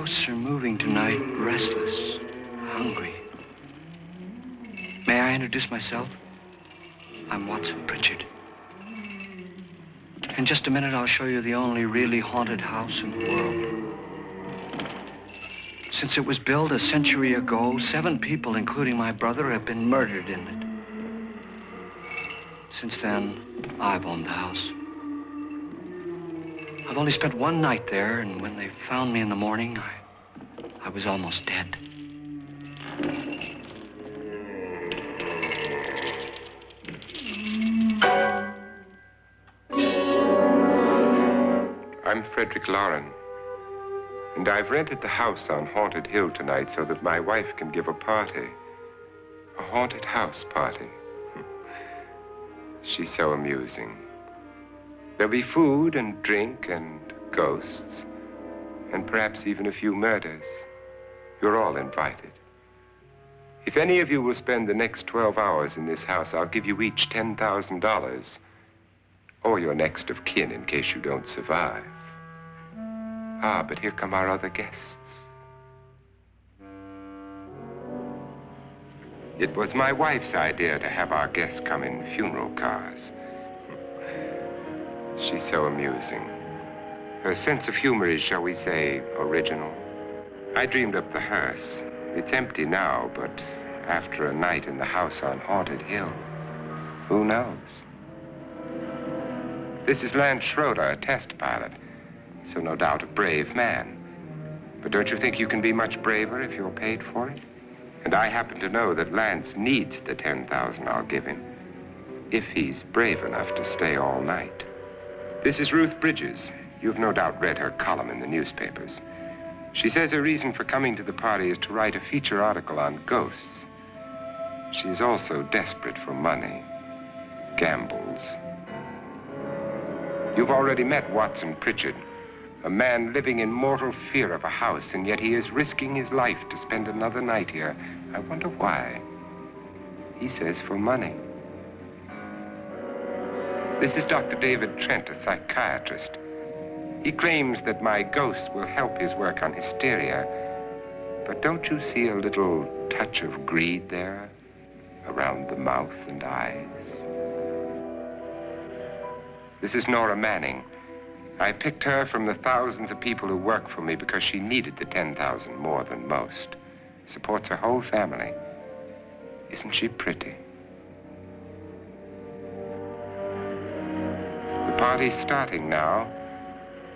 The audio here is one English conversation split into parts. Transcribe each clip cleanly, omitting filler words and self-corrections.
ghosts are moving tonight, restless, hungry. May I introduce myself? I'm Watson Pritchard. In just a minute, I'll show you the only really haunted house in the world. Since it was built a century ago, 7 people, including my brother, have been murdered in it. Since then, I've owned the house. I've only spent one night there, and when they found me in the morning, I was almost dead. I'm Frederick Loren, and I've rented the house on Haunted Hill tonight so that my wife can give a party. A haunted house party. She's so amusing. There'll be food and drink and ghosts, and perhaps even a few murders. You're all invited. If any of you will spend the next 12 hours in this house, I'll give you each $10,000, or your next of kin in case you don't survive. Ah, but here come our other guests. It was my wife's idea to have our guests come in funeral cars. She's so amusing. Her sense of humor is, shall we say, original. I dreamed up the hearse. It's empty now, but after a night in the house on Haunted Hill, who knows? This is Lance Schroeder, a test pilot, so no doubt a brave man. But don't you think you can be much braver if you're paid for it? And I happen to know that Lance needs the $10,000 I'll give him, if he's brave enough to stay all night. This is Ruth Bridges. You've no doubt read her column in the newspapers. She says her reason for coming to the party is to write a feature article on ghosts. She's also desperate for money, gambles. You've already met Watson Pritchard, a man living in mortal fear of a house, and yet he is risking his life to spend another night here. I wonder why. He says for money. This is Dr. David Trent, a psychiatrist. He claims that my ghost will help his work on hysteria. But don't you see a little touch of greed there around the mouth and eyes? This is Nora Manning. I picked her from the thousands of people who work for me because she needed the $10,000 more than most. Supports her whole family. Isn't she pretty? The party's starting now,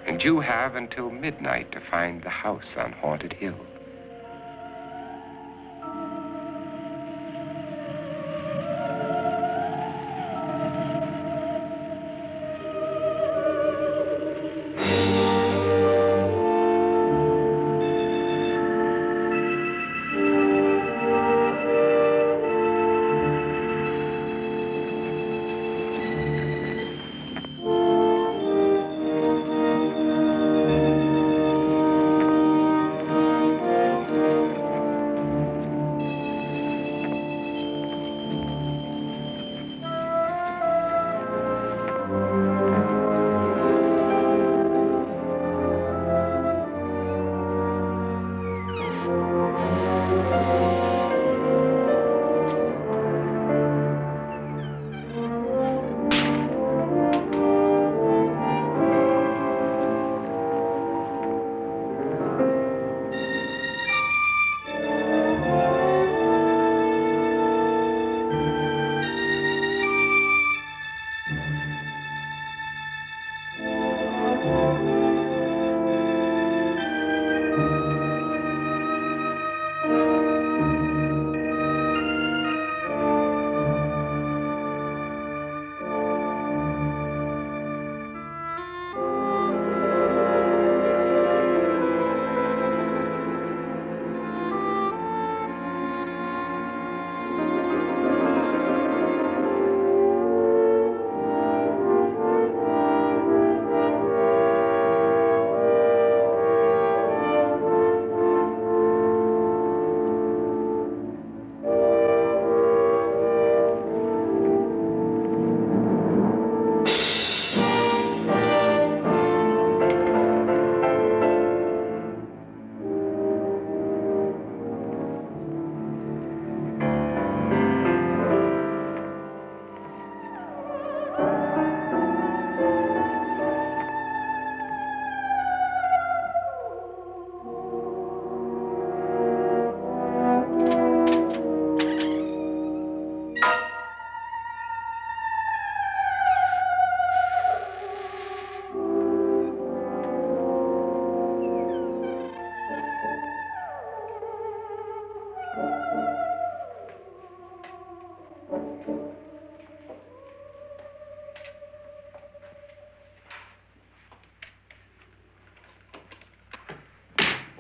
and you have until midnight to find the house on Haunted Hill.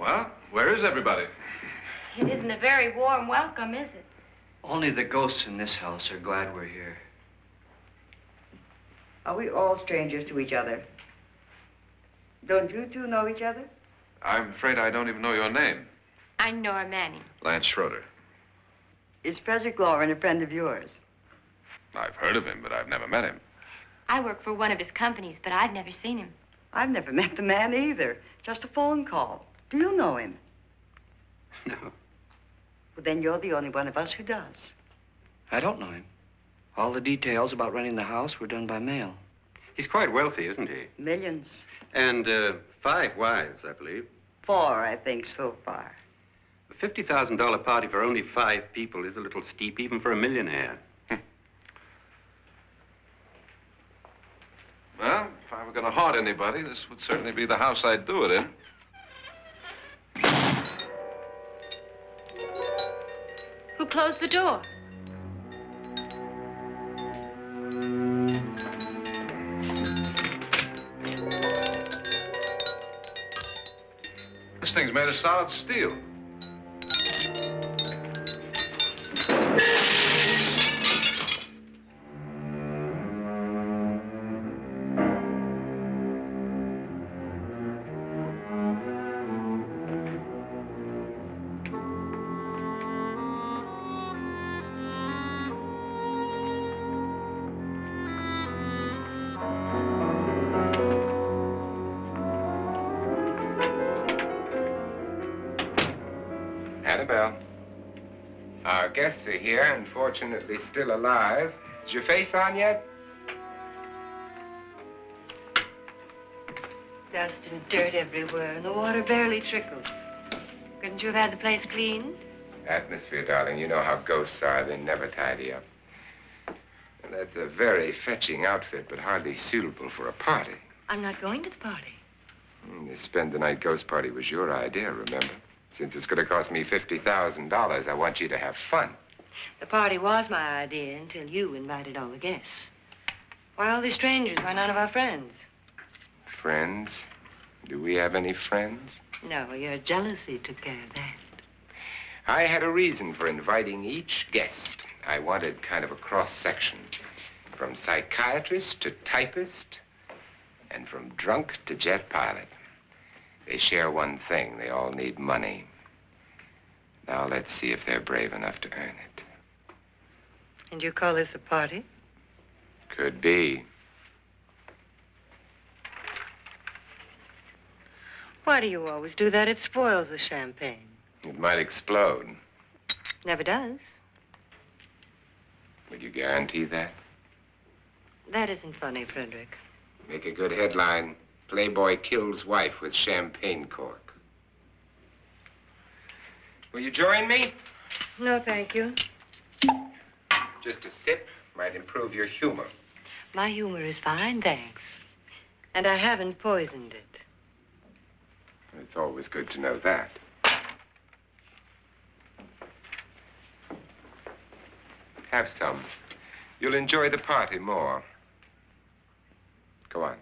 Well, where is everybody? It isn't a very warm welcome, is it? Only the ghosts in this house are glad we're here. Are we all strangers to each other? Don't you two know each other? I'm afraid I don't even know your name. I'm Nora Manning. Lance Schroeder. Is Frederick Loren a friend of yours? I've heard of him, but I've never met him. I work for one of his companies, but I've never seen him. I've never met the man either. Just a phone call. Do you know him? No, Well, then you're the only one of us who does. I don't know him. All the details about renting the house were done by mail. He's quite wealthy, isn't he? Millions. And 5 wives, I believe. 4, I think, so far. A $50,000 party for only 5 people is a little steep, even for a millionaire. Well, if I were going to haunt anybody, this would certainly be the house I'd do it in. Who closed the door? This thing's made of solid steel. Annabelle, our guests are here, unfortunately still alive. Is your face on yet? Dust and dirt everywhere, and the water barely trickles. Couldn't you have had the place cleaned? Atmosphere, darling. You know how ghosts are. They never tidy up. And that's a very fetching outfit, but hardly suitable for a party. I'm not going to the party. The spend-the-night ghost party was your idea, remember? Since it's going to cost me $50,000, I want you to have fun. The party was my idea until you invited all the guests. Why all these strangers? Why none of our friends? Friends? Do we have any friends? No, your jealousy took care of that. I had a reason for inviting each guest. I wanted kind of a cross-section. From psychiatrist to typist, and from drunk to jet pilot. They share one thing. They all need money. Now let's see if they're brave enough to earn it. And you call this a party? Could be. Why do you always do that? It spoils the champagne. It might explode. Never does. Would you guarantee that? That isn't funny, Frederick. Make a good headline. Playboy kills wife with champagne cork. Will you join me? No, thank you. Just a sip might improve your humor. My humor is fine, thanks. And I haven't poisoned it. It's always good to know that. Have some. You'll enjoy the party more. Go on.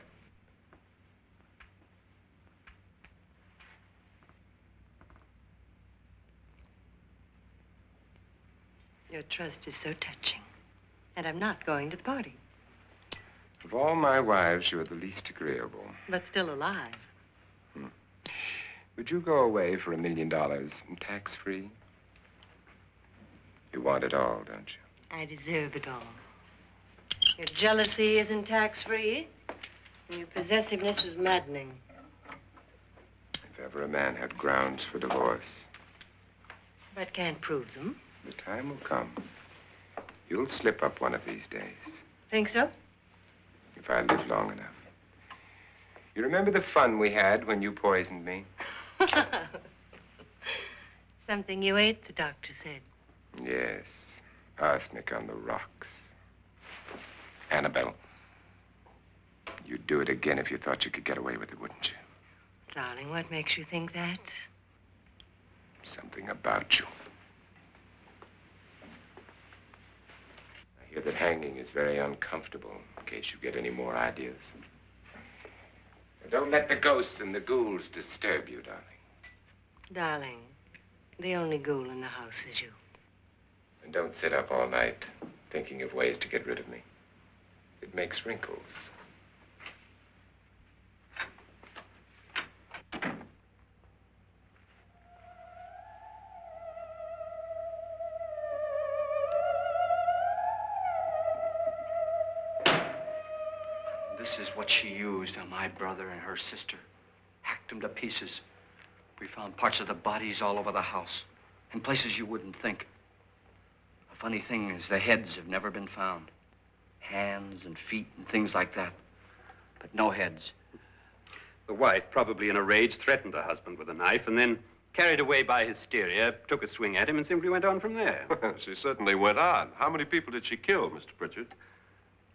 Your trust is so touching. And I'm not going to the party. Of all my wives, you're the least agreeable. But still alive. Would you go away for $1 million and tax-free? You want it all, don't you? I deserve it all. Your jealousy isn't tax-free, and your possessiveness is maddening. If ever a man had grounds for divorce. But can't prove them. The time will come. You'll slip up one of these days. Think so? If I live long enough. You remember the fun we had when you poisoned me? Something you ate, the doctor said. Yes. Arsenic on the rocks. Annabelle, you'd do it again if you thought you could get away with it, wouldn't you? Darling, what makes you think that? Something about you. I hear that hanging is very uncomfortable, in case you get any more ideas. Don't let the ghosts and the ghouls disturb you, darling. Darling, the only ghoul in the house is you. And don't sit up all night thinking of ways to get rid of me. It makes wrinkles. This is what she used on my brother and her sister. Hacked them to pieces. We found parts of the bodies all over the house, in places you wouldn't think. The funny thing is the heads have never been found. Hands and feet and things like that. But no heads. The wife, probably in a rage, threatened her husband with a knife and then, carried away by hysteria, took a swing at him and simply went on from there. She certainly went on. How many people did she kill, Mr. Pritchard?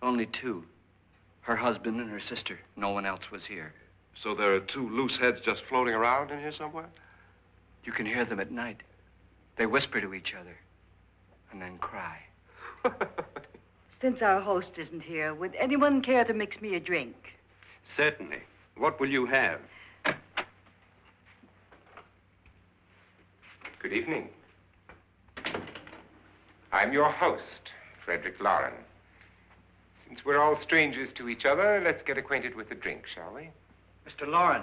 Only two. Her husband and her sister. No one else was here. So there are two loose heads just floating around in here somewhere? You can hear them at night. They whisper to each other and then cry. Since our host isn't here, would anyone care to mix me a drink? Certainly. What will you have? Good evening. I'm your host, Frederick Loren. Since we're all strangers to each other, let's get acquainted with a drink, shall we? Mr. Loren,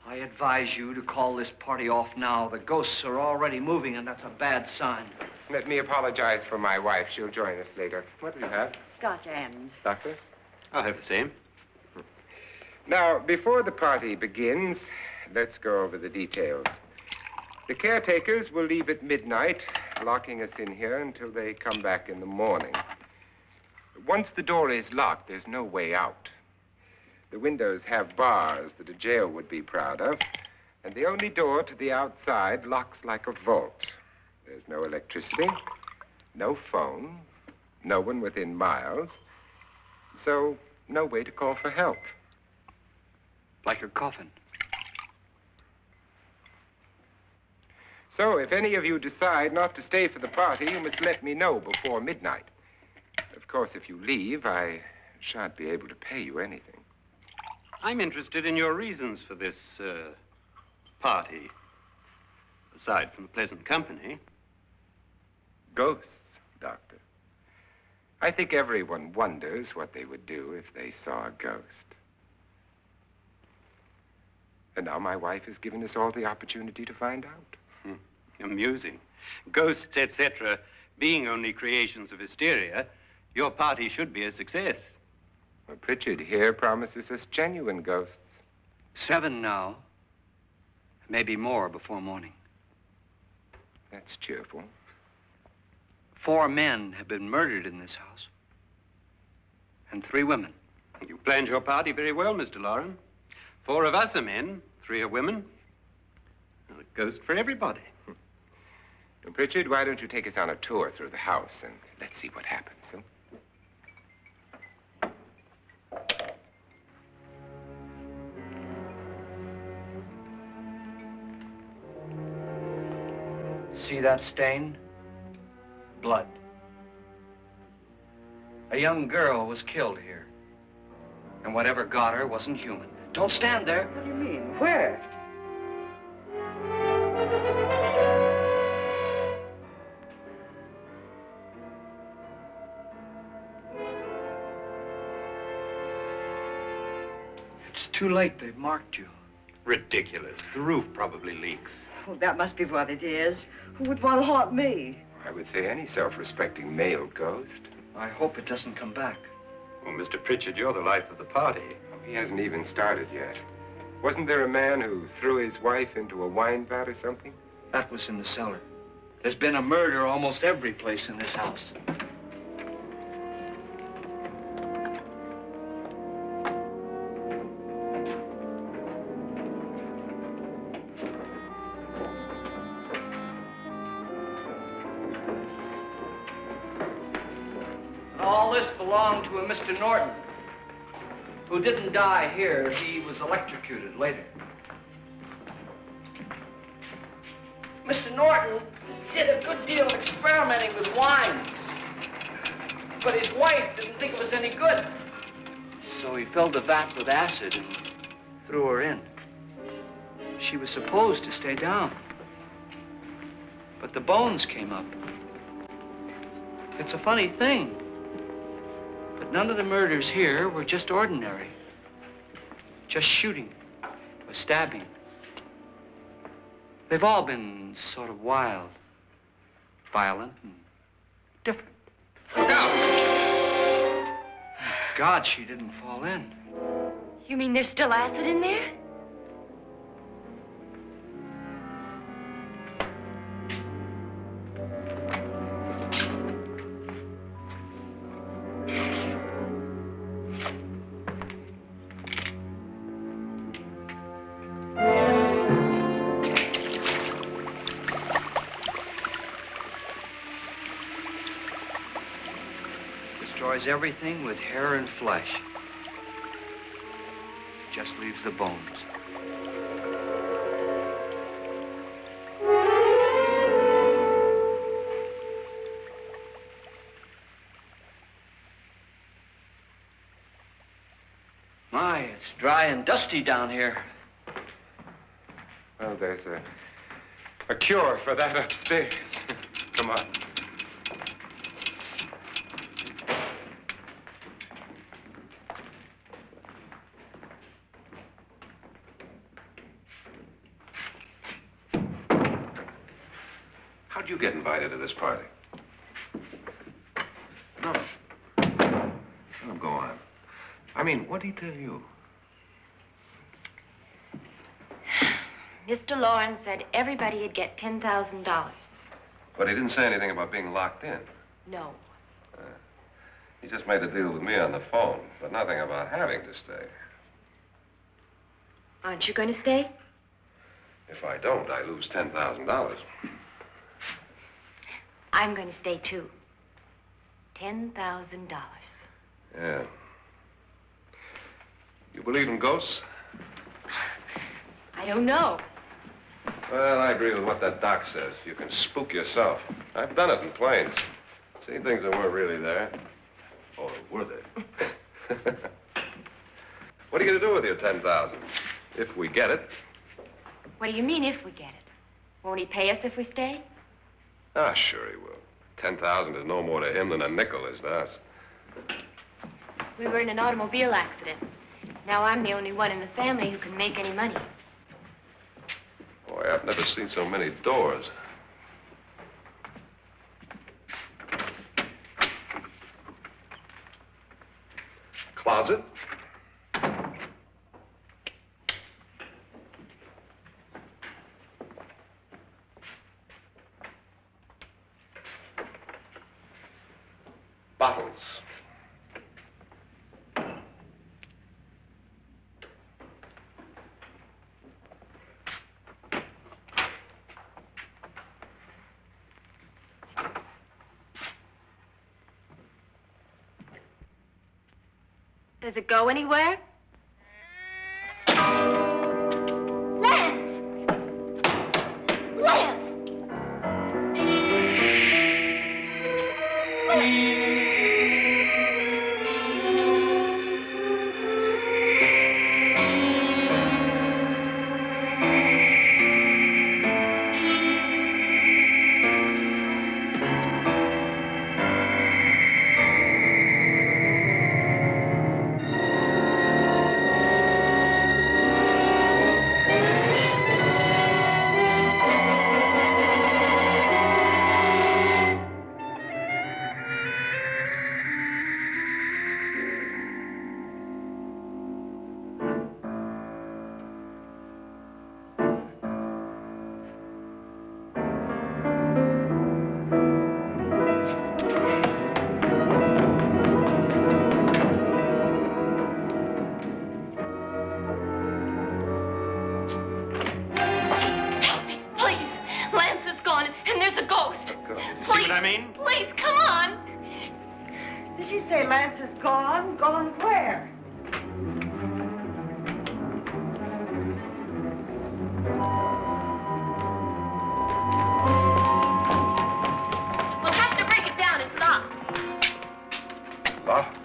I advise you to call this party off now. The ghosts are already moving, and that's a bad sign. Let me apologize for my wife. She'll join us later. What do you have? Scotch and. Doctor? I'll have the same. Now, before the party begins, let's go over the details. The caretakers will leave at midnight, locking us in here until they come back in the morning. Once the door is locked, there's no way out. The windows have bars that a jail would be proud of, and the only door to the outside locks like a vault. There's no electricity, no phone, no one within miles, so no way to call for help. Like a coffin. So if any of you decide not to stay for the party, you must let me know before midnight. Of course, if you leave, I shan't be able to pay you anything. I'm interested in your reasons for this, party. Aside from the pleasant company. Ghosts, Doctor. I think everyone wonders what they would do if they saw a ghost. And now my wife has given us all the opportunity to find out. Amusing. Ghosts, etc., being only creations of hysteria, your party should be a success. Well, Pritchard here promises us genuine ghosts. 7 now. Maybe more before morning. That's cheerful. 4 men have been murdered in this house. And 3 women. You planned your party very well, Mr. Loren. 4 of us are men, 3 are women. Well, a ghost for everybody. Well, Pritchard, why don't you take us on a tour through the house and let's see what happens, huh? See that stain? Blood. A young girl was killed here. And whatever got her wasn't human. Don't stand there. What do you mean? Where? It's too late. They've marked you. Ridiculous. The roof probably leaks. Oh, that must be what it is. Who would want to haunt me? I would say any self-respecting male ghost. I hope it doesn't come back. Well, Mr. Pritchard, you're the life of the party. Oh, he hasn't even started yet. Wasn't there a man who threw his wife into a wine vat or something? That was in the cellar. There's been a murder almost every place in this house. All this belonged to a Mr. Norton, who didn't die here. He was electrocuted later. Mr. Norton did a good deal of experimenting with wines, but his wife didn't think it was any good. So he filled the vat with acid and threw her in. She was supposed to stay down. But the bones came up. It's a funny thing, but none of the murders here were just ordinary. Just shooting or stabbing. They've all been sort of wild, violent, and different. Look out! Thank God she didn't fall in. You mean there's still acid in there? Destroys everything with hair and flesh. Just leaves the bones. My, it's dry and dusty down here. Well, there's a cure for that upstairs. Come on. How'd you get invited to this party? No. Oh, go on. I mean, what'd he tell you? Mr. Loren said everybody'd get $10,000. But he didn't say anything about being locked in. No. He just made a deal with me on the phone, but nothing about having to stay. Aren't you going to stay? If I don't, I lose $10,000. I'm going to stay, too. $10,000. Yeah. You believe in ghosts? I don't know. Well, I agree with what that doc says. You can spook yourself. I've done it in planes. Seen things that weren't really there. Or were they? What are you going to do with your $10,000? If we get it. What do you mean, if we get it? Won't he pay us if we stay? Ah, sure he will. 10,000 is no more to him than a nickel is to us. We were in an automobile accident. Now I'm the only one in the family who can make any money. Boy, I've never seen so many doors. Closet. Bottles. Does it go anywhere? Lance! Lance! Please, come on. Did she say Lance is gone? Gone where? We'll have to break it down. It's locked. Locked?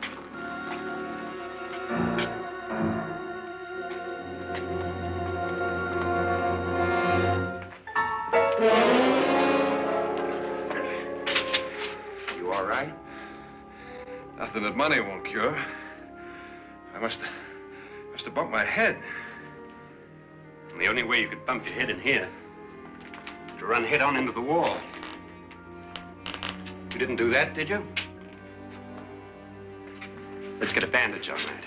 something that money won't cure. I must have bumped my head. And the only way you could bump your head in here is to run head on into the wall. You didn't do that, did you? Let's get a bandage on that.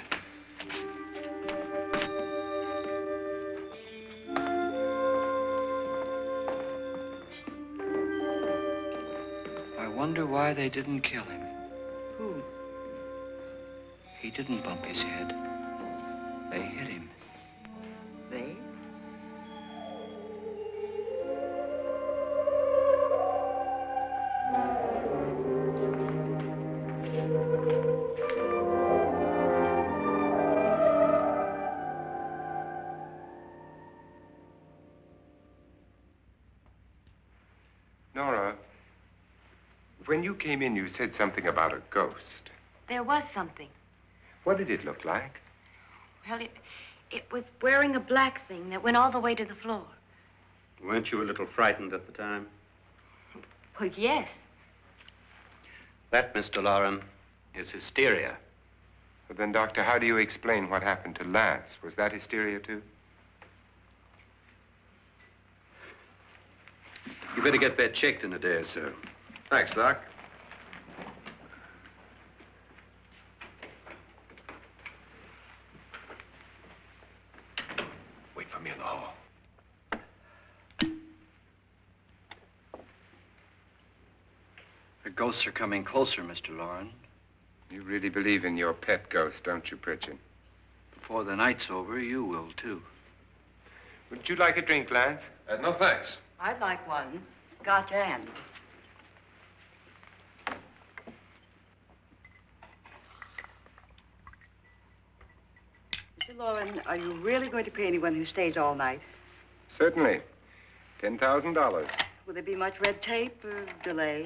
I wonder why they didn't kill him. Who? He didn't bump his head. They hit him. They? Nora, when you came in, you said something about a ghost. There was something. What did it look like? Well, it was wearing a black thing that went all the way to the floor. Weren't you a little frightened at the time? Well, yes. That, Mr. Loren, is hysteria. Well, then, Doctor, how do you explain what happened to Lance? Was that hysteria, too? You better get that checked in a day or so. Thanks, Doc. Wait for me in the hall. The ghosts are coming closer, Mr. Loren. You really believe in your pet ghost, don't you, Pritchard? Before the night's over, you will, too. Would you like a drink, Lance? No, thanks. I'd like one. Scotch and. Mr. Loren, are you really going to pay anyone who stays all night? Certainly. $10,000. Will there be much red tape or delay?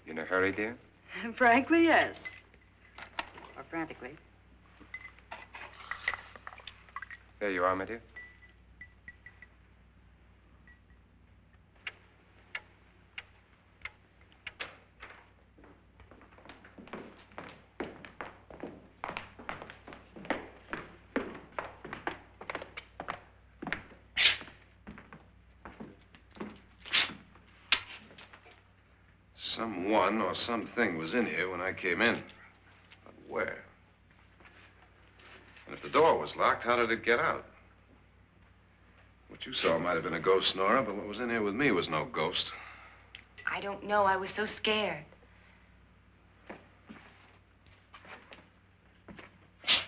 You in a hurry, dear? Frankly, yes. Or frantically. There you are, my dear. Someone or something was in here when I came in. But where? And if the door was locked, how did it get out? What you saw might have been a ghost, Nora, but what was in here with me was no ghost. I don't know. I was so scared. Does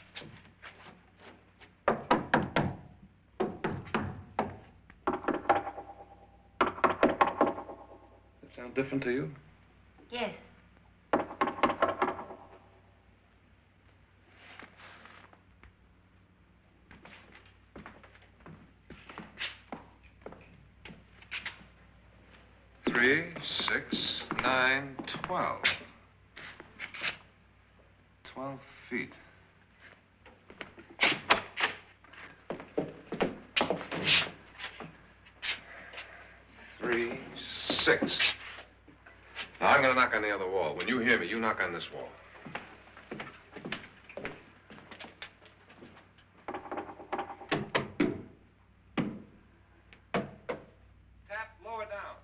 that sound different to you? Yes. Three, 6, 9, 12. 12 feet. Three, 6. Now, I'm going to knock on the other wall. When you hear me, you knock on this wall. Tap lower down.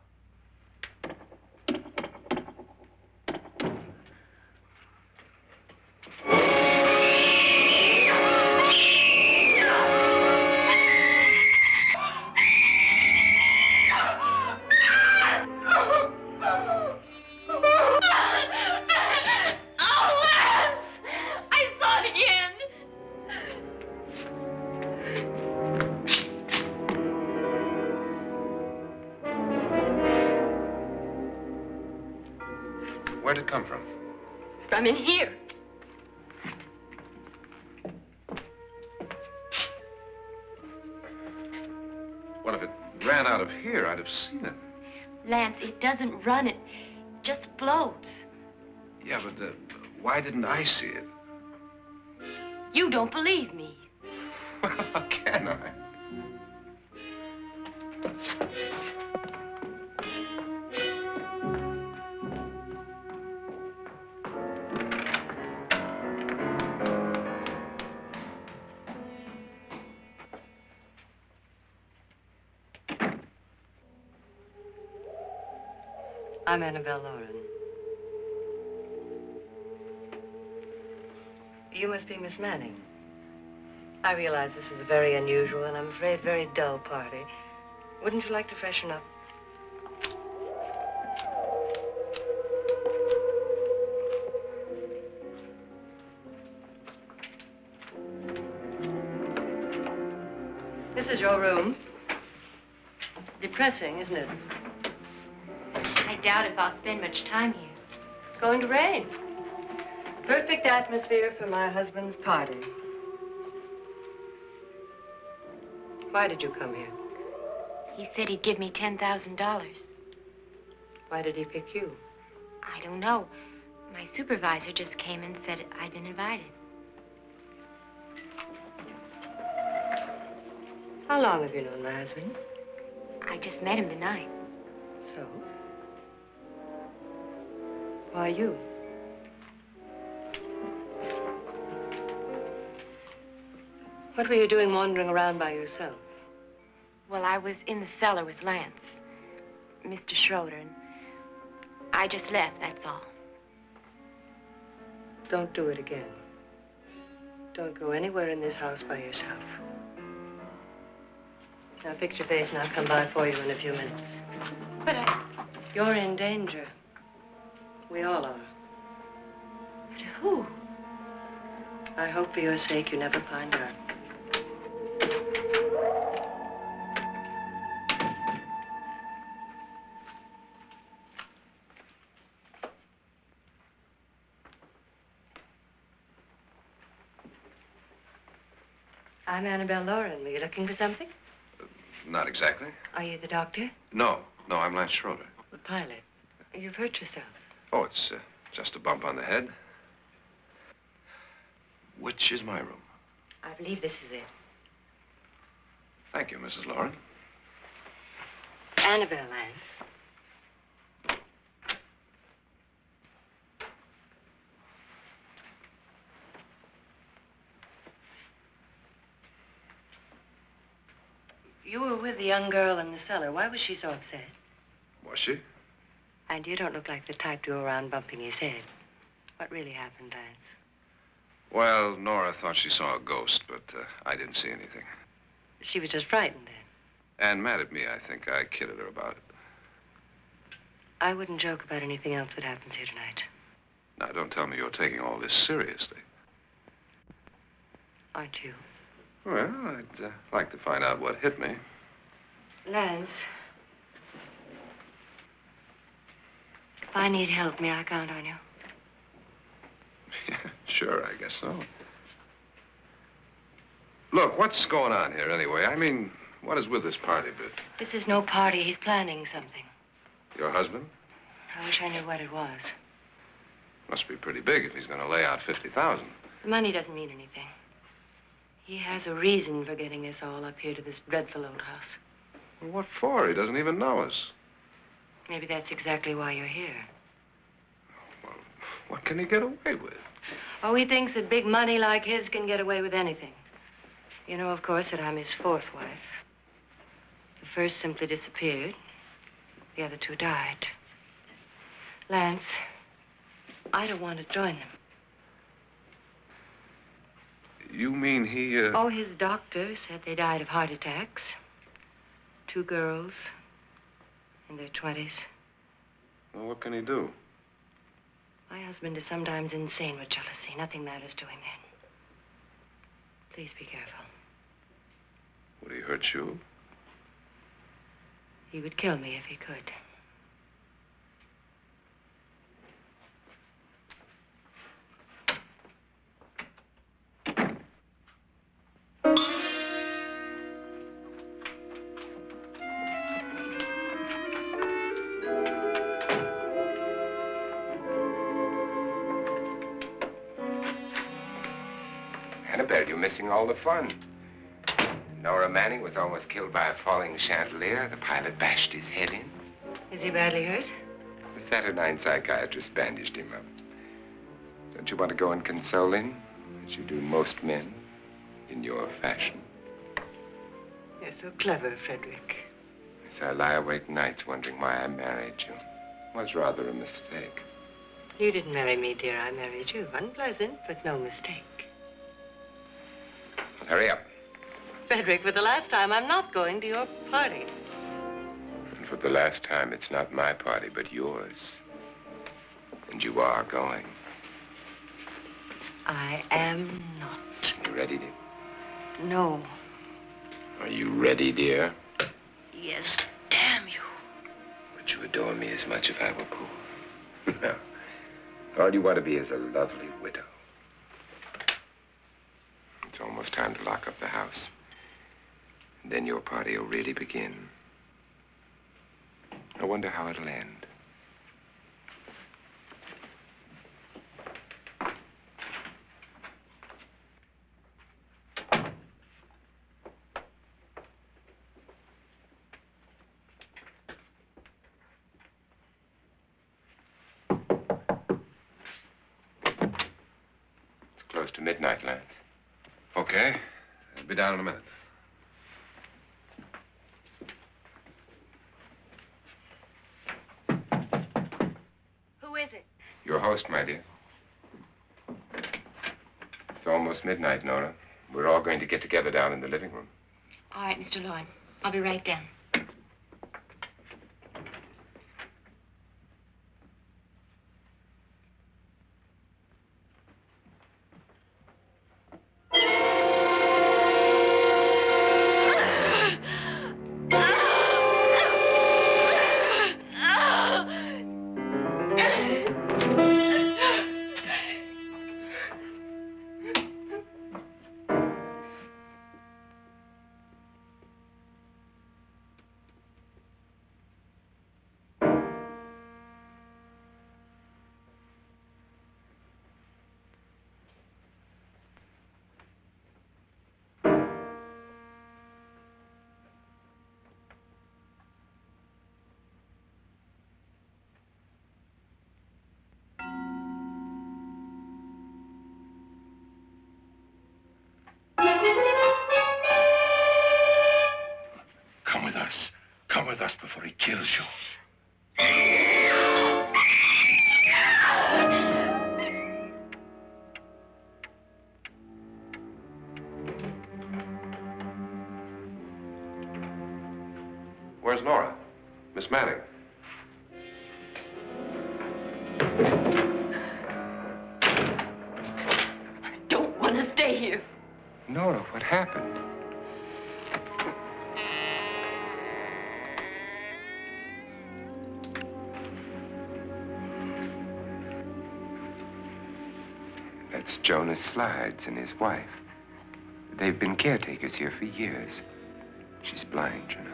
Where'd it come from? From in here. What if it ran out of here? I'd have seen it. Lance, it doesn't run. It just floats. Yeah, but why didn't I see it? You don't believe me. Well, how can I? I'm Annabelle Loren. You must be Miss Manning. I realize this is a very unusual and I'm afraid very dull party. Wouldn't you like to freshen up? This is your room. Depressing, isn't it? I doubt if I'll spend much time here. It's going to rain. Perfect atmosphere for my husband's party. Why did you come here? He said he'd give me $10,000. Why did he pick you? I don't know. My supervisor just came and said I'd been invited. How long have you known my husband? I just met him tonight. So? Why you? What were you doing wandering around by yourself? Well, I was in the cellar with Lance, Mr. Schroeder, and I just left, that's all. Don't do it again. Don't go anywhere in this house by yourself. Now fix your face and I'll come by for you in a few minutes. But You're in danger. We all are. But who? I hope for your sake you never find out. I'm Annabelle Loren. Were you looking for something? Not exactly. Are you the doctor? No, I'm Lance Schroeder. The pilot. You've hurt yourself. Oh, it's just a bump on the head. Which is my room? I believe this is it. Thank you, Mrs. Loren. Annabelle, Lance. You were with the young girl in the cellar. Why was she so upset? Was she? And you don't look like the type to go around bumping his head. What really happened, Lance? Well, Nora thought she saw a ghost, but I didn't see anything. She was just frightened then. And mad at me, I think. I kidded her about it. I wouldn't joke about anything else that happens here tonight. Now, don't tell me you're taking all this seriously. Aren't you? Well, I'd like to find out what hit me. Lance. If I need help, may I count on you? Yeah, sure, I guess so. Look, what's going on here anyway? I mean, what is with this party bit? This is no party. He's planning something. Your husband? I wish I knew what it was. Must be pretty big if he's going to lay out 50,000. The money doesn't mean anything. He has a reason for getting us all up here to this dreadful old house. Well, what for? He doesn't even know us. Maybe that's exactly why you're here. Well, what can he get away with? Oh, he thinks that big money like his can get away with anything. You know, of course, that I'm his fourth wife. The first simply disappeared. The other two died. Lance, I don't want to join them. You mean he, Oh, his doctor said they died of heart attacks. 2 girls in their 20s. Well, what can he do? My husband is sometimes insane with jealousy. Nothing matters to him then. Please be careful. Would he hurt you? He would kill me if he could. Annabelle, you're missing all the fun. Nora Manning was almost killed by a falling chandelier. The pilot bashed his head in. Is he badly hurt? The Saturnine psychiatrist bandaged him up. Don't you want to go and console him, as you do most men, in your fashion? You're so clever, Frederick. Yes, I lie awake nights wondering why I married you. was rather a mistake. You didn't marry me, dear. I married you. Unpleasant, but no mistake. Hurry up. Frederick, for the last time, I'm not going to your party. And for the last time, it's not my party, but yours. And you are going. I am not. You ready, dear? No. Are you ready, dear? Yes, damn you. Would you adore me as much if I were poor? No. All you want to be is a lovely widow. It's almost time to lock up the house. And then your party will really begin. I wonder how it'll end. Close to midnight, Lance. Okay. I'll be down in a minute. Who is it? Your host, my dear. It's almost midnight, Nora. We're all going to get together down in the living room. All right, Mr. Loren. I'll be right down. Come with us before he kills you. Where's Nora? Miss Manning. I don't want to stay here. Nora, what happened? That's Jonas Slides and his wife. They've been caretakers here for years. She's blind, you know.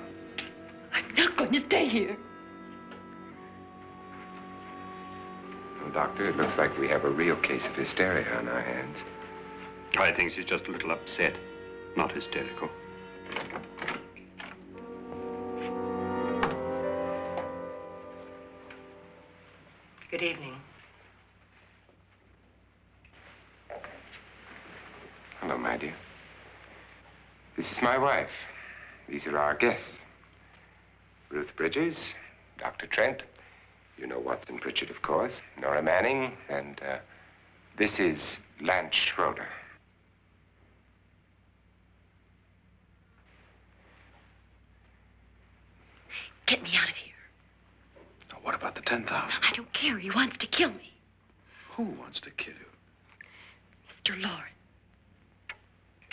I'm not going to stay here. Well, Doctor, it looks like we have a real case of hysteria on our hands. I think she's just a little upset, not hysterical. Good evening. Hello, my dear. This is my wife. These are our guests. Ruth Bridges, Dr. Trent. You know Watson Pritchard, of course. Nora Manning, and this is Lance Schroeder. Get me out of here. Now, what about the 10,000? I don't care. He wants to kill me. Who wants to kill you? Mr. Loren.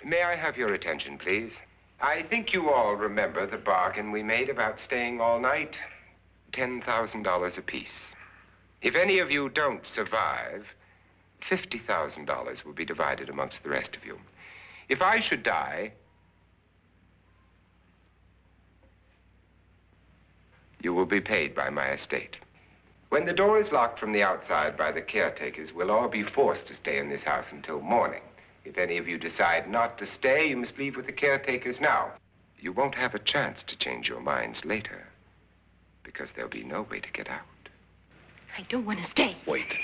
May I have your attention, please? I think you all remember the bargain we made about staying all night. $10,000 apiece. If any of you don't survive, $50,000 will be divided amongst the rest of you. If I should die, you will be paid by my estate. When the door is locked from the outside by the caretakers, we'll all be forced to stay in this house until morning. If any of you decide not to stay, you must leave with the caretakers now. You won't have a chance to change your minds later, because there'll be no way to get out. I don't want to stay. Wait.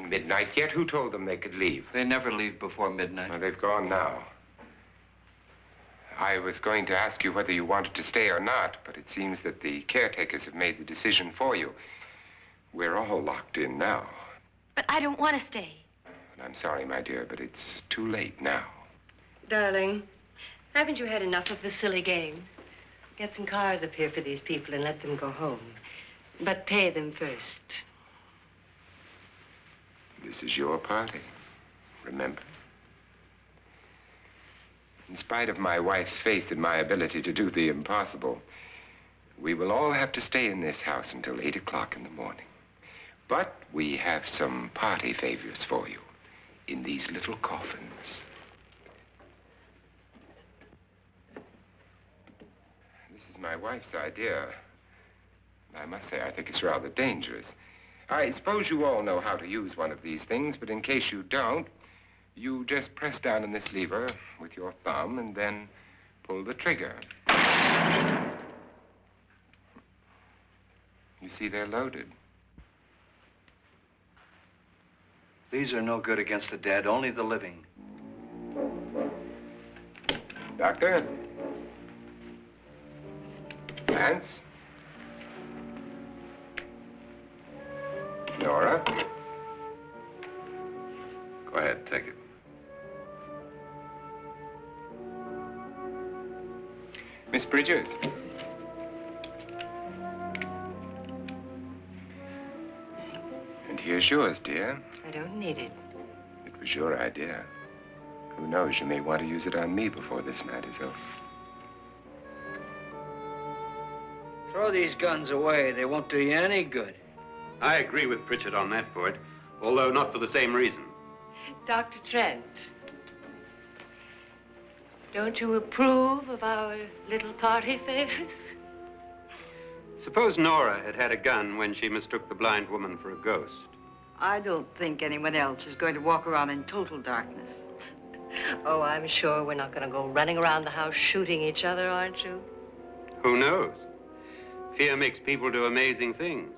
isn't midnight yet. Who told them they could leave? They never leave before midnight. Well, they've gone now. I was going to ask you whether you wanted to stay or not, but it seems that the caretakers have made the decision for you. We're all locked in now. But I don't want to stay. And I'm sorry, my dear, but it's too late now. Darling, haven't you had enough of the silly game? Get some cars up here for these people and let them go home. But pay them first. This is your party, remember? In spite of my wife's faith in my ability to do the impossible, we will all have to stay in this house until 8 o'clock in the morning. But we have some party favors for you in these little coffins. This is my wife's idea. I must say, I think it's rather dangerous. I suppose you all know how to use one of these things, but in case you don't, you just press down on this lever with your thumb and then pull the trigger. You see, they're loaded. These are no good against the dead, only the living. Doctor? Lance? Nora? Go ahead, take it. Miss Bridges? And here's yours, dear. I don't need it. It was your idea. Who knows, you may want to use it on me before this night is over. Throw these guns away. They won't do you any good. I agree with Pritchard on that point, although not for the same reason. Dr. Trent, don't you approve of our little party favors? Suppose Nora had had a gun when she mistook the blind woman for a ghost. I don't think anyone else is going to walk around in total darkness. Oh, I'm sure we're not going to go running around the house shooting each other, aren't you? Who knows? Fear makes people do amazing things.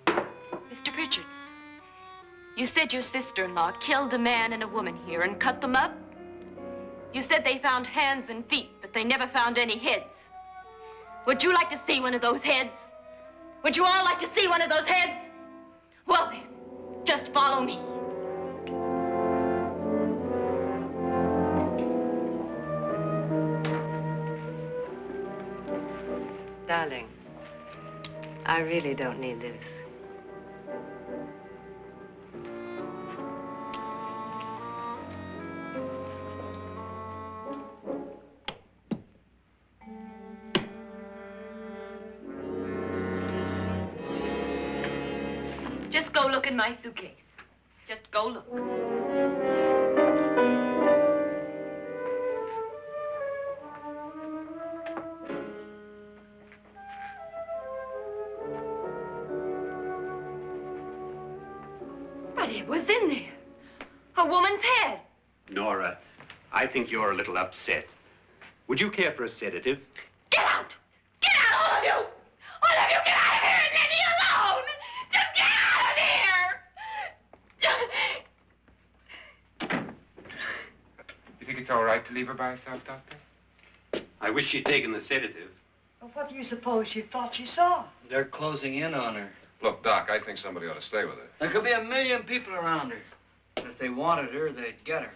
Mr. Pritchard, you said your sister-in-law killed a man and a woman here and cut them up? You said they found hands and feet, but they never found any heads. Would you like to see one of those heads? Would you all like to see one of those heads? Well then, just follow me. Darling, I really don't need this. Just go look in my suitcase. Just go look. But it was in there. A woman's head. Nora, I think you're a little upset. Would you care for a sedative? Get out! Get out, all of you! All of you, get out of here and leave me alone! Just get out of here! You think it's all right to leave her by herself, Doctor? I wish she'd taken the sedative. Well, what do you suppose she thought she saw? They're closing in on her. Look, Doc, I think somebody ought to stay with her. There could be 1 million people around her. And if they wanted her, they'd get her.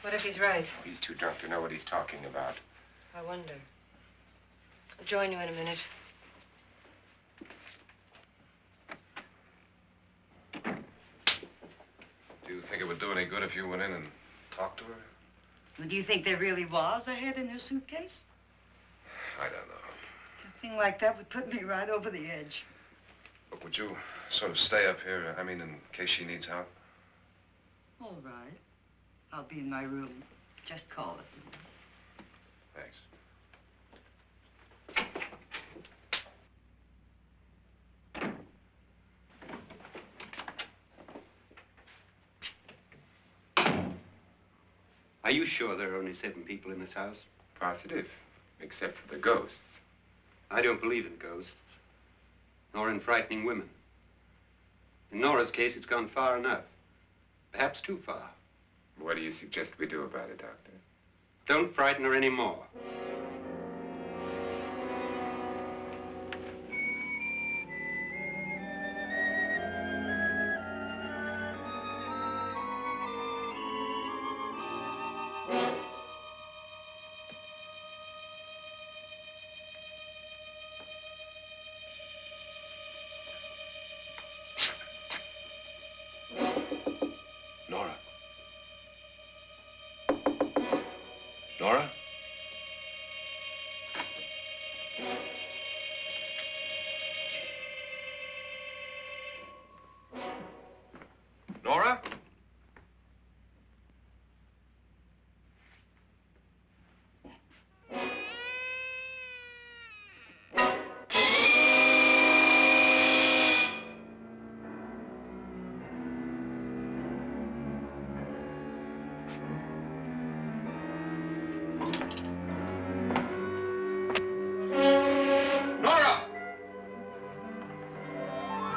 What if he's right? He's too drunk to know what he's talking about. I wonder. I'll join you in a minute. Do you think it would do any good if you went in and talked to her? Well, do you think there really was a head in her suitcase? I don't know. A thing like that would put me right over the edge. But would you sort of stay up here, I mean, in case she needs help? All right. I'll be in my room. Just call it. Thanks. Are you sure there are only 7 people in this house? Positive, except for the ghosts. I don't believe in ghosts, nor in frightening women. In Nora's case, it's gone far enough. Perhaps too far. What do you suggest we do about it, Doctor? Don't frighten her anymore. Nora? Nora? Nora? Nora!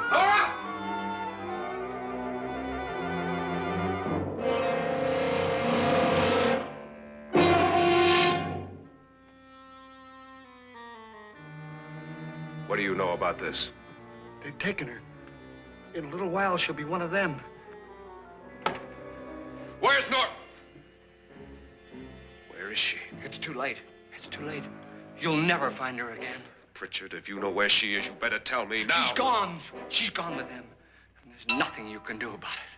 Nora! What do you know about this? They've taken her. In a little while, she'll be one of them. Where's Nora? Where is she? It's too late. It's too late. You'll never find her again. Pritchard, if you know where she is, you better tell me now. She's gone. She's gone with them. And there's nothing you can do about it.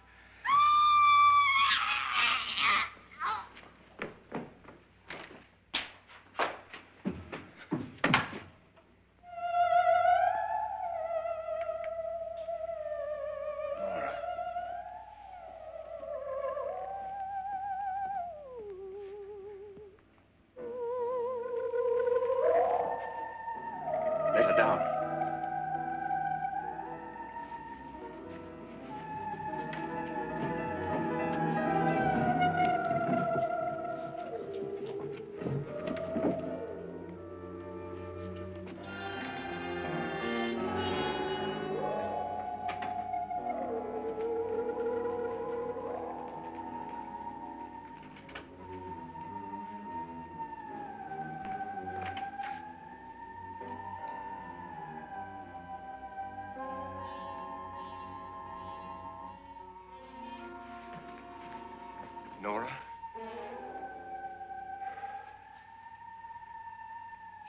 Nora. Let her down. Nora?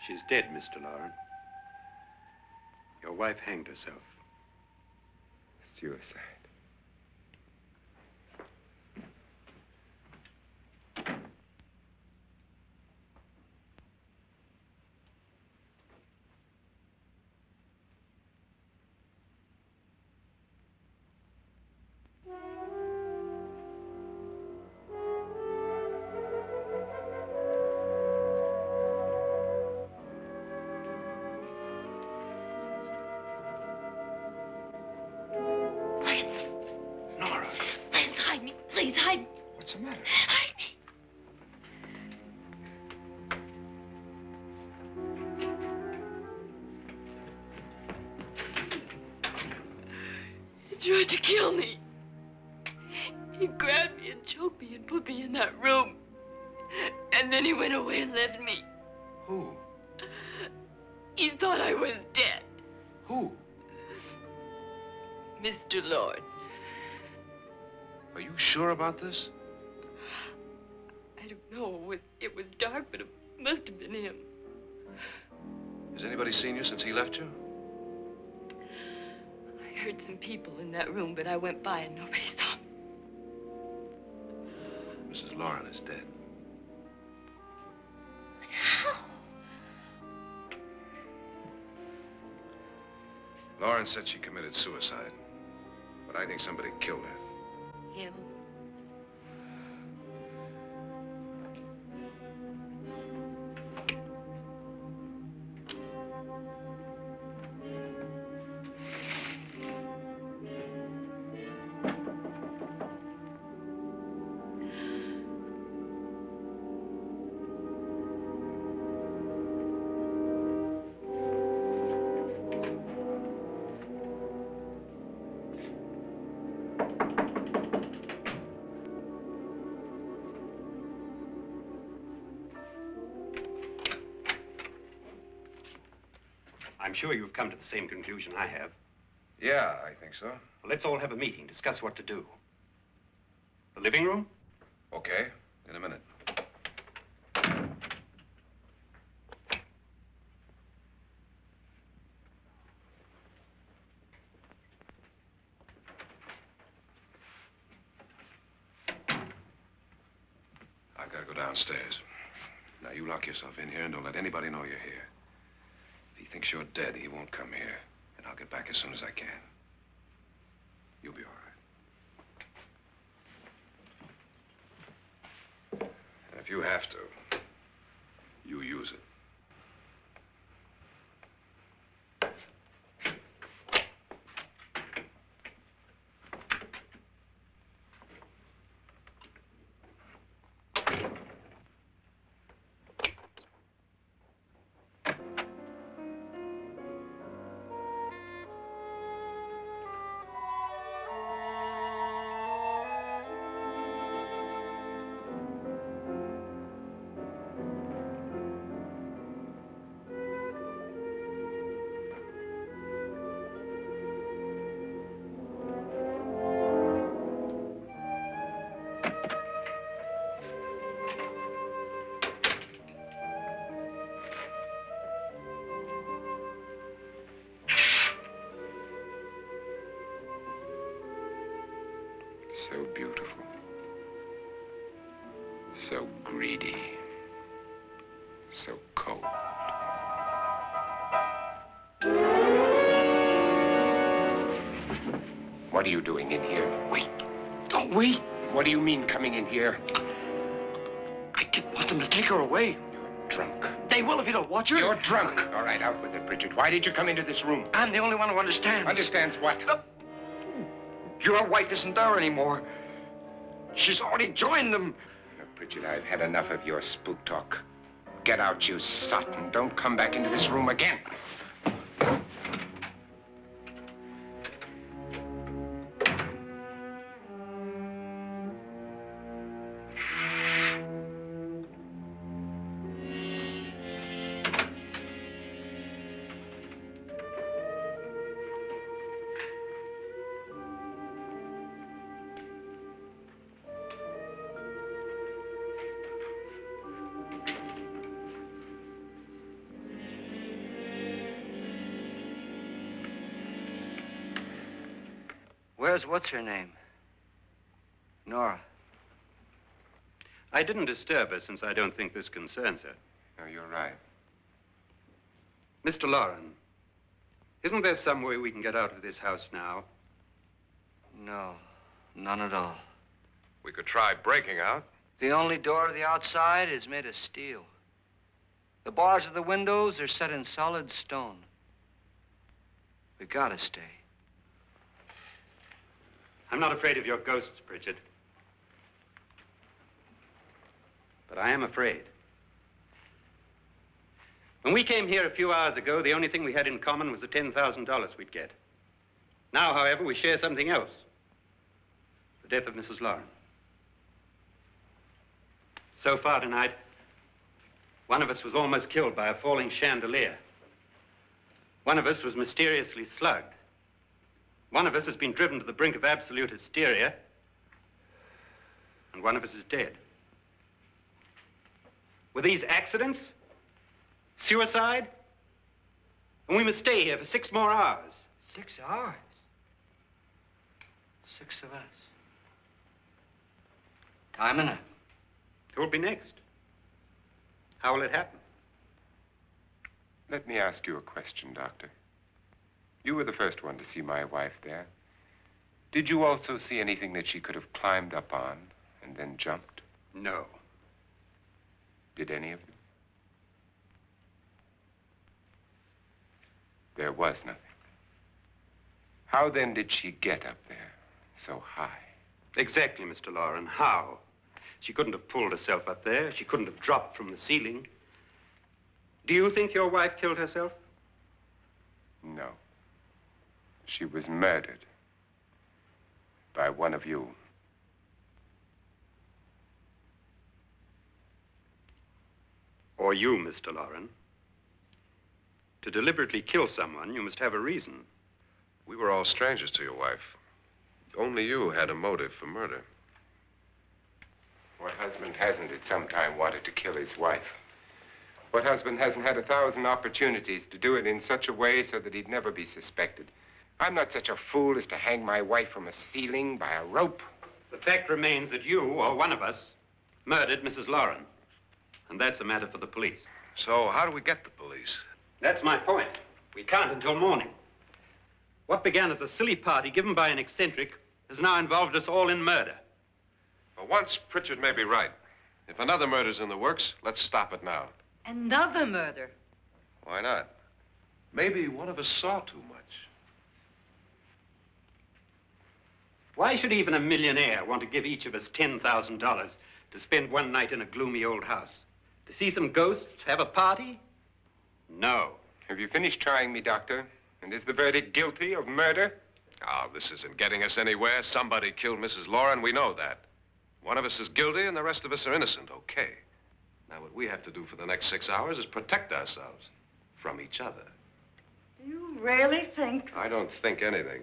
She's dead, Mr. Loren. Your wife hanged herself. Suicide. Nora, Please hide me. Please hide me. What's the matter? Hide me. He tried to kill me. He grabbed me and choked me and put me in that room. And then he went away and left me. who? He thought I was dead. Who? Mr. Lord. Are you sure about this? I don't know. It was dark, but it must have been him. Has anybody seen you since he left you? I heard some people in that room, but I went by and nobody saw me. Mrs. Loren is dead. But how? Loren said she committed suicide, but I think somebody killed her. Him. I'm sure you've come to the same conclusion I have. Yeah, I think so. Well, let's all have a meeting, discuss what to do. The living room? Okay, in a minute. I've got to go downstairs. Now, you lock yourself in here and don't let anybody know you're here. If he thinks you're dead, he won't come here. And I'll get back as soon as I can. You'll be all right. And if you have to, you use it. So beautiful. So greedy. So cold. What are you doing in here? Wait. Don't wait. What do you mean coming in here? I didn't want them to take her away. You're drunk. They will if you don't watch her. You're drunk. All right, out with it, Bridget. Why did you come into this room? I'm the only one who understands. Understands what? Your wife isn't there anymore. She's already joined them. Look, Bridget, I've had enough of your spook talk. Get out, you sot, and don't come back into this room again. Where's what's-her-name? Nora. I didn't disturb her since I don't think this concerns her. No, you're right. Mr. Loren, isn't there some way we can get out of this house now? No, none at all. We could try breaking out. The only door to the outside is made of steel. The bars of the windows are set in solid stone. We gotta stay. I'm not afraid of your ghosts, Bridget. But I am afraid. When we came here a few hours ago, the only thing we had in common was the $10,000 we'd get. Now, however, we share something else. The death of Mrs. Loren. So far tonight, one of us was almost killed by a falling chandelier. One of us was mysteriously slugged. One of us has been driven to the brink of absolute hysteria, and one of us is dead. Were these accidents? Suicide? And we must stay here for 6 more hours. 6 hours? 6 of us. Time enough. Who'll be next? How will it happen? Let me ask you a question, Doctor. You were the first one to see my wife there. Did you also see anything that she could have climbed up on and then jumped? No. Did any of you? There was nothing. How then did she get up there so high? Exactly, Mr. Loren. How? She couldn't have pulled herself up there. She couldn't have dropped from the ceiling. Do you think your wife killed herself? No. She was murdered by one of you. Or you, Mr. Loren. To deliberately kill someone, you must have a reason. We were all strangers to your wife. Only you had a motive for murder. What husband hasn't at some time wanted to kill his wife? What husband hasn't had 1,000 opportunities to do it in such a way so that he'd never be suspected? I'm not such a fool as to hang my wife from a ceiling by a rope. The fact remains that you, or one of us, murdered Mrs. Loren. And that's a matter for the police. So how do we get the police? That's my point. We can't until morning. What began as a silly party given by an eccentric has now involved us all in murder. For once, Pritchard may be right. If another murder's in the works, let's stop it now. Another murder? Why not? Maybe one of us saw too much. Why should even a millionaire want to give each of us $10,000 to spend one night in a gloomy old house? To see some ghosts, have a party? No. Have you finished trying me, Doctor? And is the verdict guilty of murder? Oh, this isn't getting us anywhere. Somebody killed Mrs. Loren. We know that. One of us is guilty and the rest of us are innocent, okay. Now, what we have to do for the next 6 hours is protect ourselves from each other. Do you really think? I don't think anything.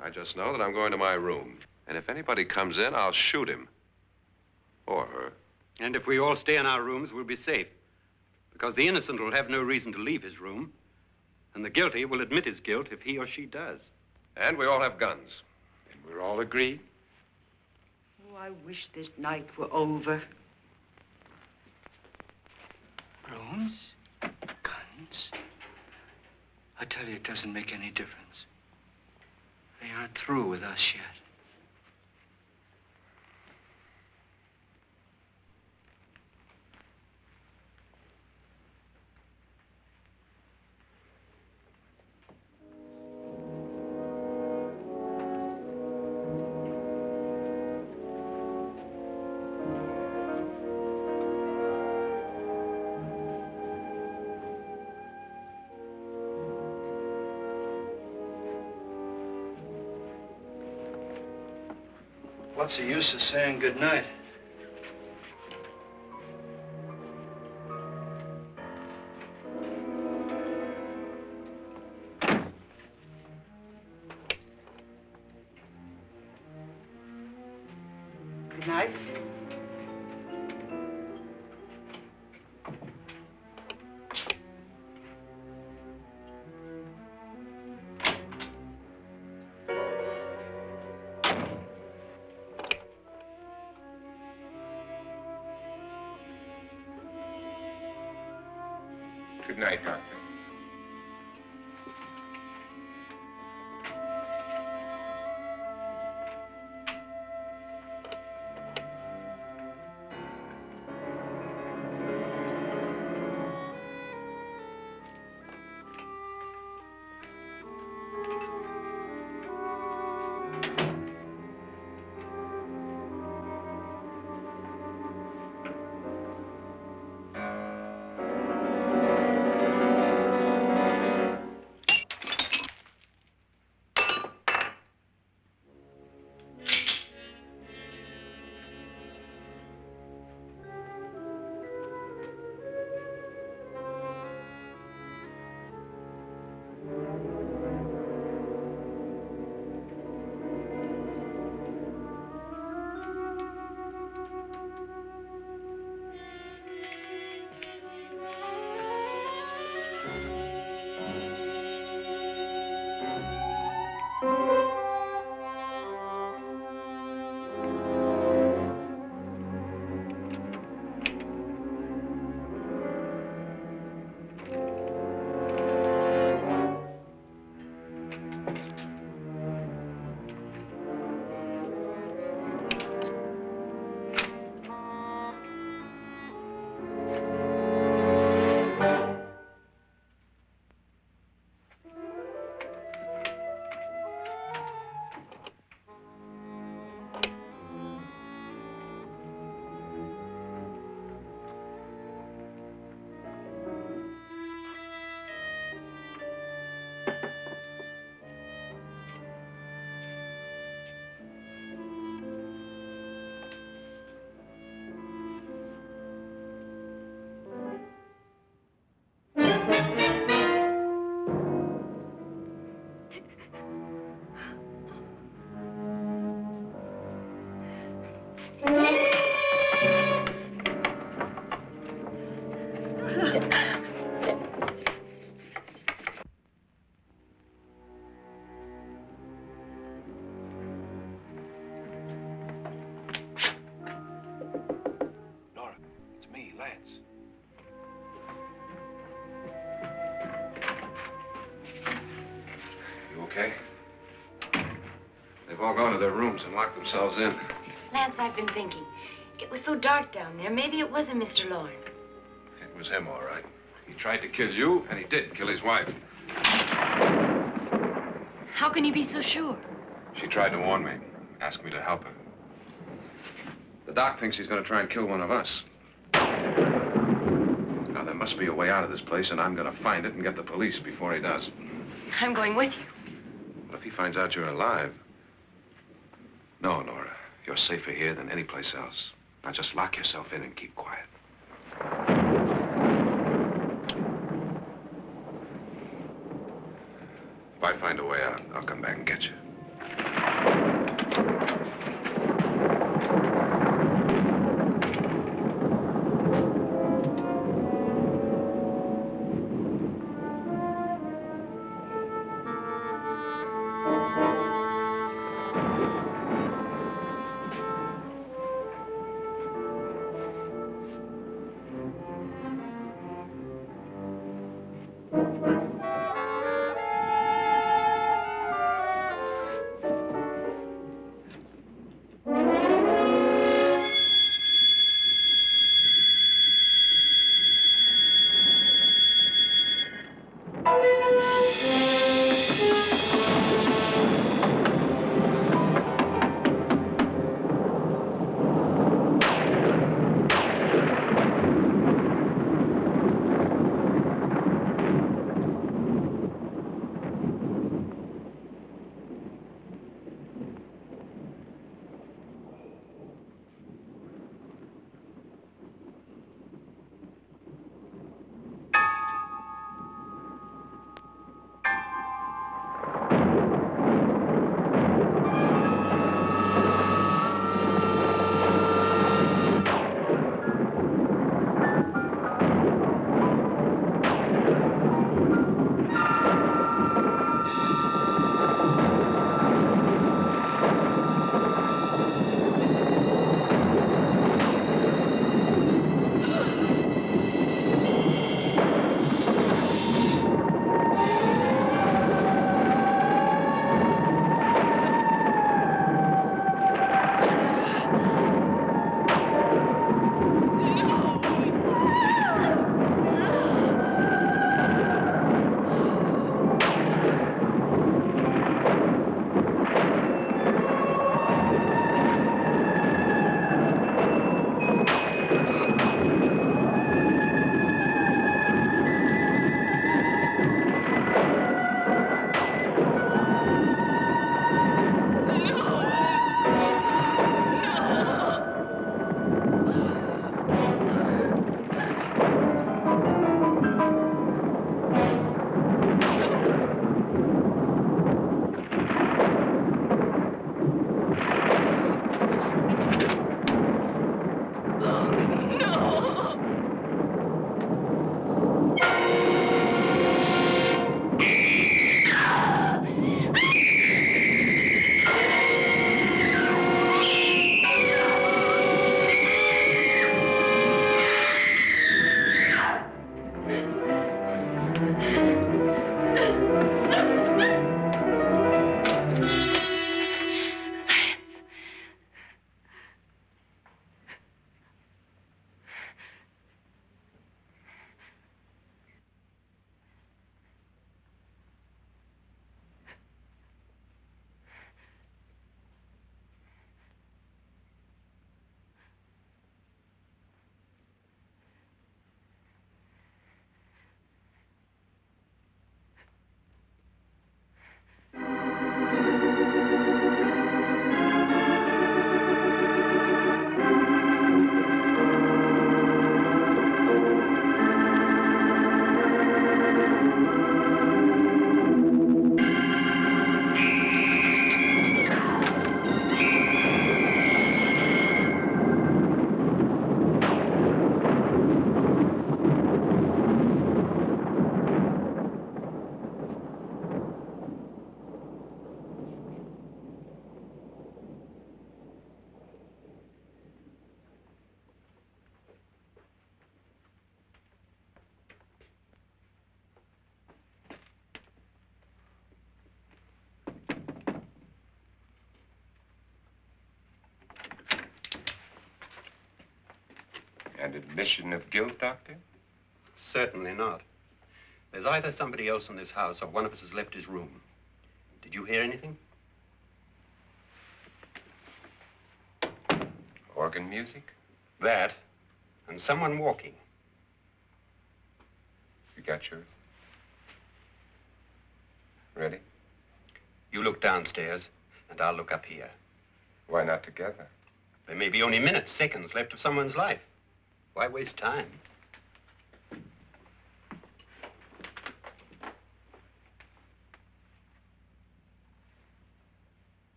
I just know that I'm going to my room. And if anybody comes in, I'll shoot him. Or her. And if we all stay in our rooms, we'll be safe. Because the innocent will have no reason to leave his room. And the guilty will admit his guilt if he or she does. And we all have guns. And we're all agreed? Oh, I wish this night were over. Rooms? Guns? I tell you, it doesn't make any difference. They aren't through with us yet. What's the use of saying goodnight? Good night. Good night, Doctor. Nora, it's me, Lance. You okay? They've all gone to their rooms and locked themselves in. Lance, I've been thinking. It was so dark down there. Maybe it wasn't Mr. Loren. It was him, all right. He tried to kill you, and he did kill his wife. How can you be so sure? She tried to warn me, asked me to help her. The doc thinks he's going to try and kill one of us. Now, there must be a way out of this place, and I'm going to find it and get the police before he does. I'm going with you. Well, if he finds out you're alive... No, Nora. You're safer here than any place else. Now, just lock yourself in and keep quiet. If I find a way out, I'll come back and get you. An admission of guilt, Doctor? Certainly not. There's either somebody else in this house or one of us has left his room. Did you hear anything? Organ music? That, and someone walking. You got yours? Ready? You look downstairs, and I'll look up here. Why not together? There may be only minutes, seconds left of someone's life. Why waste time?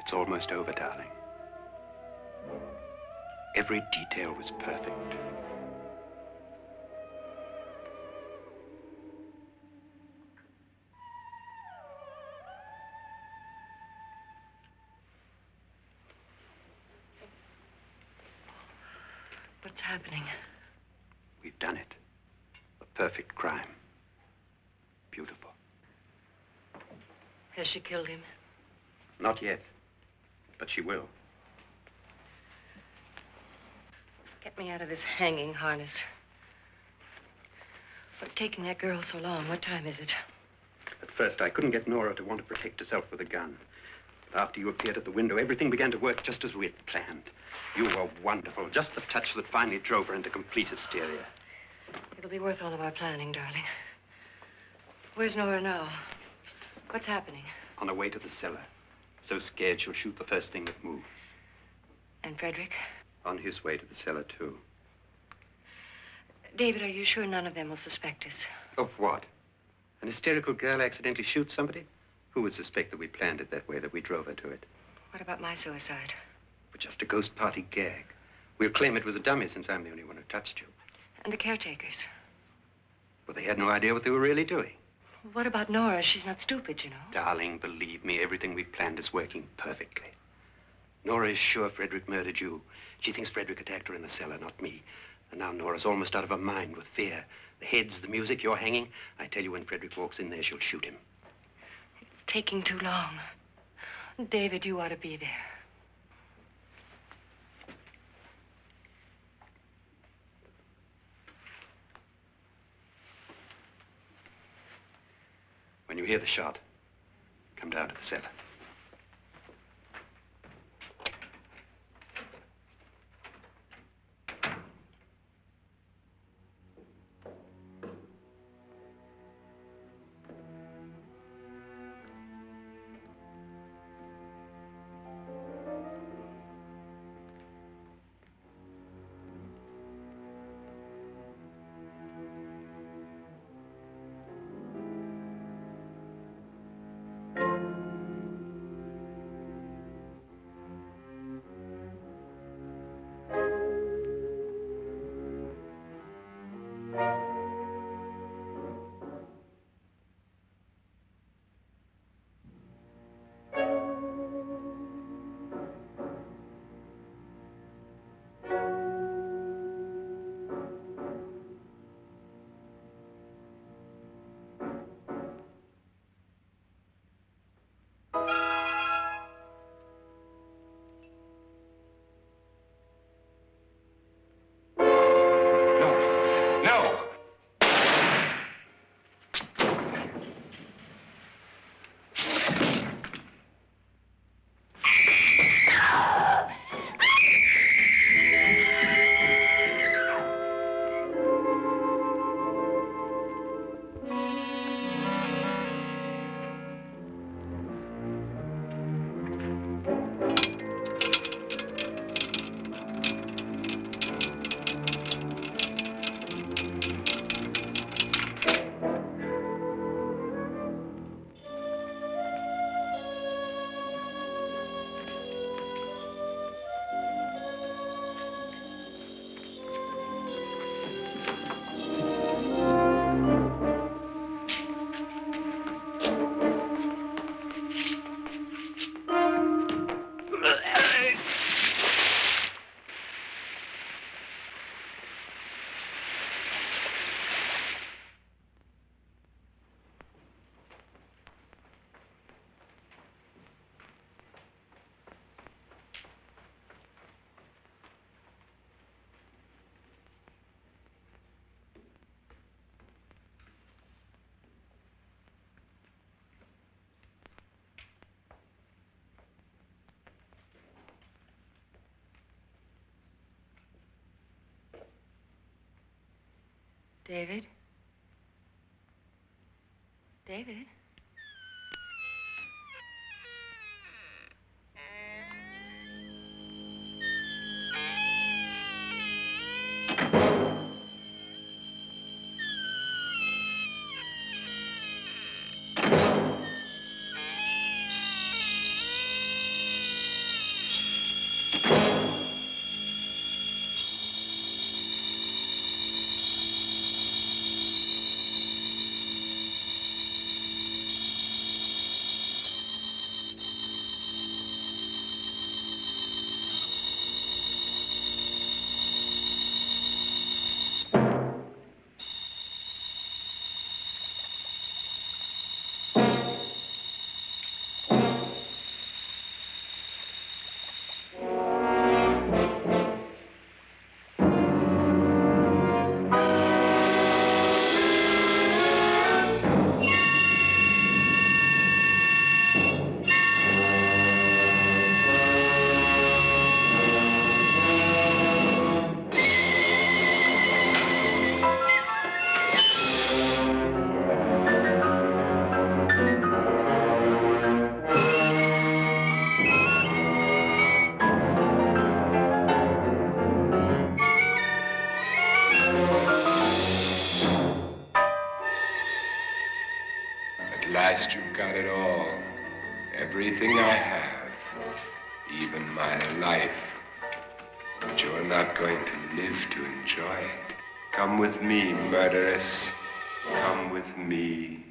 It's almost over, darling. Every detail was perfect. What's happening? We've done it. A perfect crime. Beautiful. Has she killed him? Not yet, but she will. Get me out of this hanging harness. What's taking that girl so long? What time is it? At first, I couldn't get Nora to want to protect herself with a gun. But after you appeared at the window, everything began to work just as we had planned. You were wonderful. Just the touch that finally drove her into complete hysteria. It'll be worth all of our planning, darling. Where's Nora now? What's happening? On her way to the cellar. So scared she'll shoot the first thing that moves. And Frederick? On his way to the cellar, too. David, are you sure none of them will suspect us? Of what? An hysterical girl accidentally shoots somebody? Who would suspect that we planned it that way, that we drove her to it? What about my suicide? But just a ghost party gag. We'll claim it was a dummy since I'm the only one who touched you. And the caretakers? Well, they had no idea what they were really doing. What about Nora? She's not stupid, you know. Darling, believe me, everything we planned is working perfectly. Nora is sure Frederick murdered you. She thinks Frederick attacked her in the cellar, not me. And now Nora's almost out of her mind with fear. The heads, the music, you're hanging. I tell you, when Frederick walks in there, she'll shoot him. It's taking too long. David, you ought to be there. When you hear the shot, come down to the cellar. David? David? At last you've got it all. Everything I have. Even my life. But you're not going to live to enjoy it. Come with me, murderess. Come with me.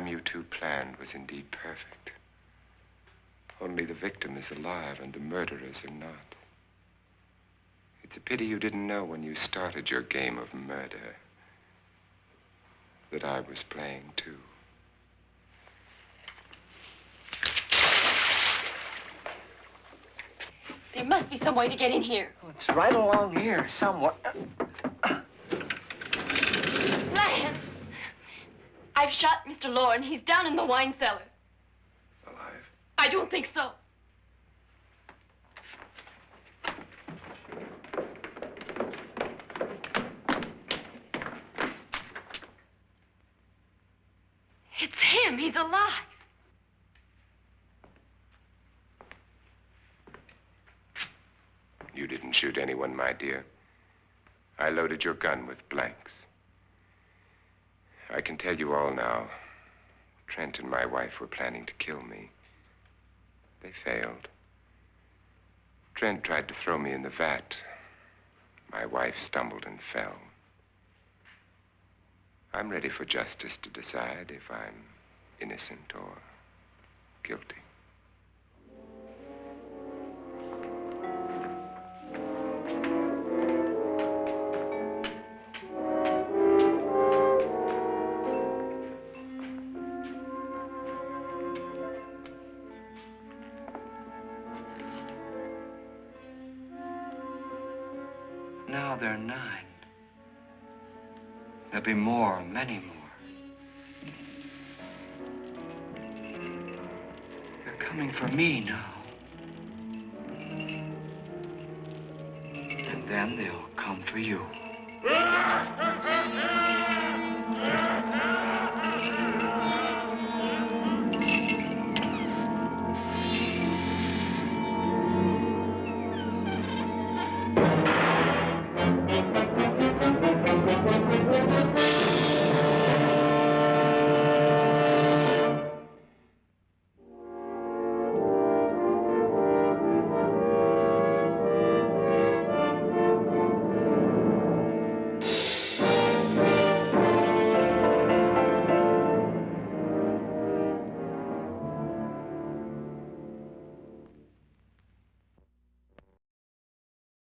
You two planned was indeed perfect. Only the victim is alive and the murderers are not. It's a pity you didn't know when you started your game of murder that I was playing too. There must be some way to get in here. Oh, it's right along here somewhere. Lance! I've shot Mr. Loren. He's down in the wine cellar. Alive? I don't think so. It's him. He's alive. You didn't shoot anyone, my dear. I loaded your gun with blanks. I can tell you all now. Trent and my wife were planning to kill me. They failed. Trent tried to throw me in the vat. My wife stumbled and fell. I'm ready for justice to decide if I'm innocent or guilty. Now they're 9. There'll be more, many more. They're coming for me now. And then they'll come for you.